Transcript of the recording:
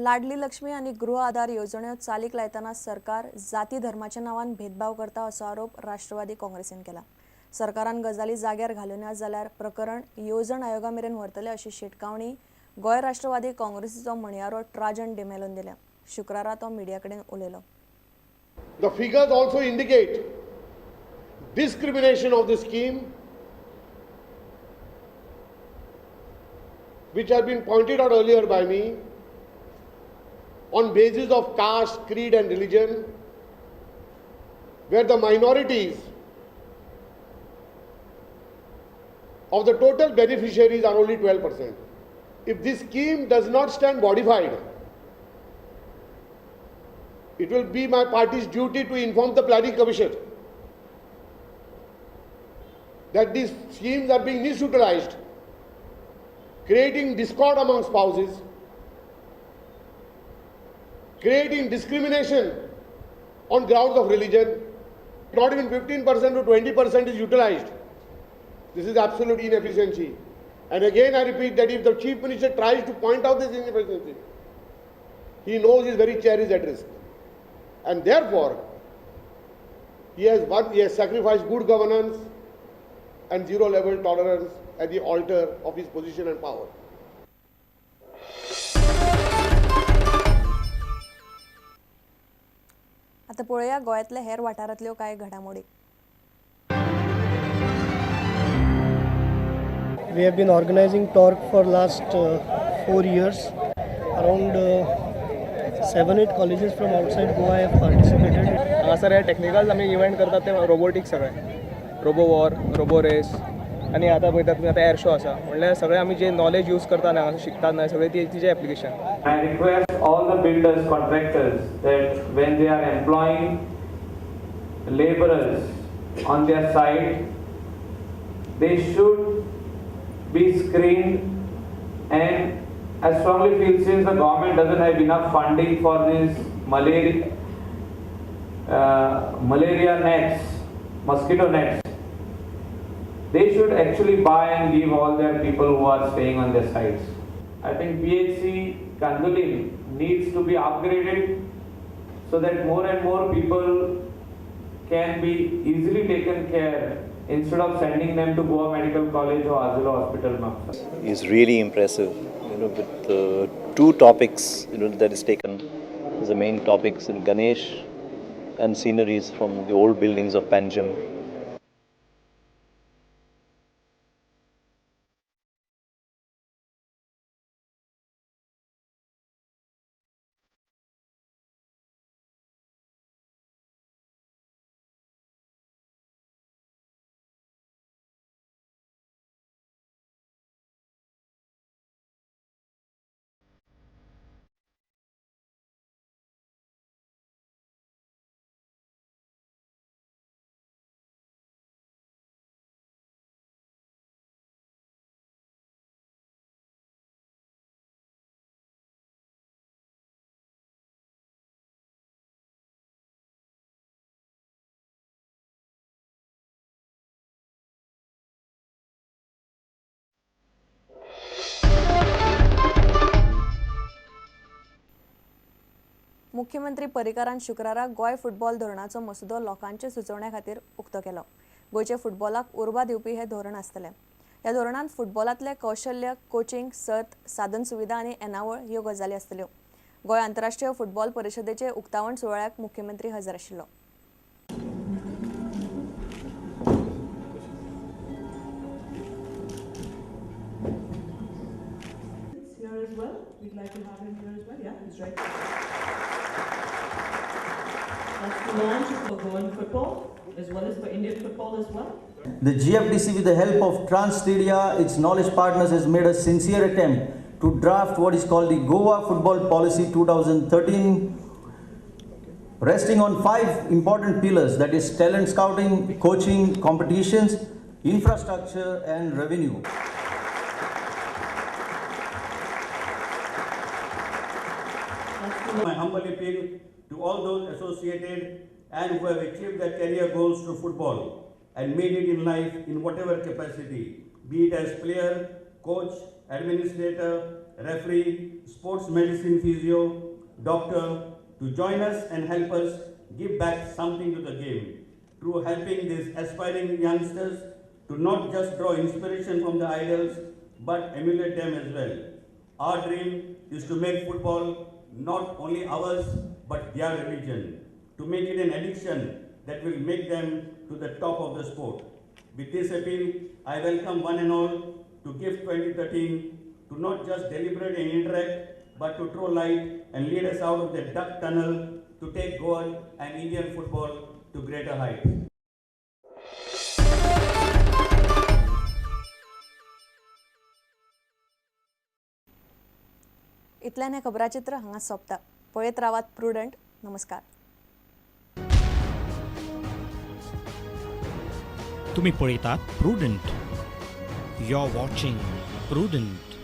लाडली लक्ष्मी आणि गृह आधार योजने चालीक लायताना सरकार जाती धर्माच्या नावान भेदभाव करता असो आरोप राष्ट्रवादी काँग्रेसीन केला। सरकारान गजाली जाग्यार घालूना जाल्यार प्रकरण येवजण आयोगा मेरेन व्हरतले अशी शिटकावणी गोय राष्ट्रवादी काँग्रेसीचो म्हणयारो ट्राजन डिमेलोन दिल्या। शुक्रारा तो मिडिया कडेन उलयलो। The figures also indicate discrimination of the scheme, which have been pointed out earlier by me, on basis of caste, creed and religion, where the minorities of the total beneficiaries are only 12%. If this scheme does not stand modified, it will be my party's duty to inform the Planning Commission that these schemes are being misutilized, creating discord among spouses, creating discrimination on grounds of religion. Not even 15% to 20% is utilized. This is absolute inefficiency. And again I repeat that if the Chief Minister tries to point out this inefficiency, he knows his very chair is at risk. And therefore, he has sacrificed good governance and zero level tolerance at the altar of his position and power. आता पळया गोयातल्या हेर वाठारांतल्यो कांय घडामोडी। We have been organizing talk for last 4 years. Around 7-8 colleges from outside Goa have participated. Sir technical आमी event करतात ते robotics सगळे robo war robo race आणि आता पळयतात तुमी आता एअर शो आसा म्हणल्यार सगळे आमी जे नॉलेज यूज करता ना शिकतात ना सगळे तिचे application. I request all the builders, contractors that when they are employing laborers on their site, they should be screened, and I strongly feel since the government doesn't have enough funding for this malaria nets, mosquito nets, they should actually buy and give all their people who are staying on their sites. I think BHC Kandulim needs to be upgraded so that more and more people can be easily taken care instead of sending them to Goa Medical College or Azula Hospital. Is really impressive, with two topics, that is taken as the main topics in Ganesh and sceneries from the old buildings of Panjim. मुख्यमंत्री पर्रीकारान शुक्रारा गोय football धोरणाचो मसुदो लोकांचे सुचोवण्या खातीर उक्तो केलो। गोयचे फुटबॉलाक उर्बा दिवपी हे धोरण आसतले। ह्या धोरणांत फुटबॉलांतले कौशल्य, कोचिंग, सर्त, साधन सुविधा आनी येणावळ ह्यो गजाली आसतल्यो। गोय आंतरराष्ट्रीय फुटबॉल परिशदेचे उक्तावण सुवाळ्याक मुख्यमंत्री हजर आशिल्लो। We'd like to have him here as well. Yeah, he's right. That's the launch for Goan football as well as for Indian football as well. The GFDC, with the help of Transstadia, its knowledge partners, has made a sincere attempt to draft what is called the Goa Football Policy 2013, resting on 5 important pillars, that is talent scouting, coaching, competitions, infrastructure and revenue. My humble appeal to all those associated and who have achieved their career goals through football and made it in life in whatever capacity, be it as player, coach, administrator, referee, sports medicine physio, doctor to join us and help us give back something to the game through helping these aspiring youngsters to not just draw inspiration from the idols but emulate them as well. Our dream is to make football not only ours but their religion, to make it an addiction that will make them to the top of the sport. With this appeal, I welcome one and all to GIFT 2013 to not just deliberate and interact, but to throw light and lead us out of the dark tunnel to take Goa and Indian football to greater heights. इतल्यान हें खबराचित्र हांगा सोंपता. पळयत रावात prudent. नमस्कार. तुम्ही पळयतात Prudent. You are watching prudent.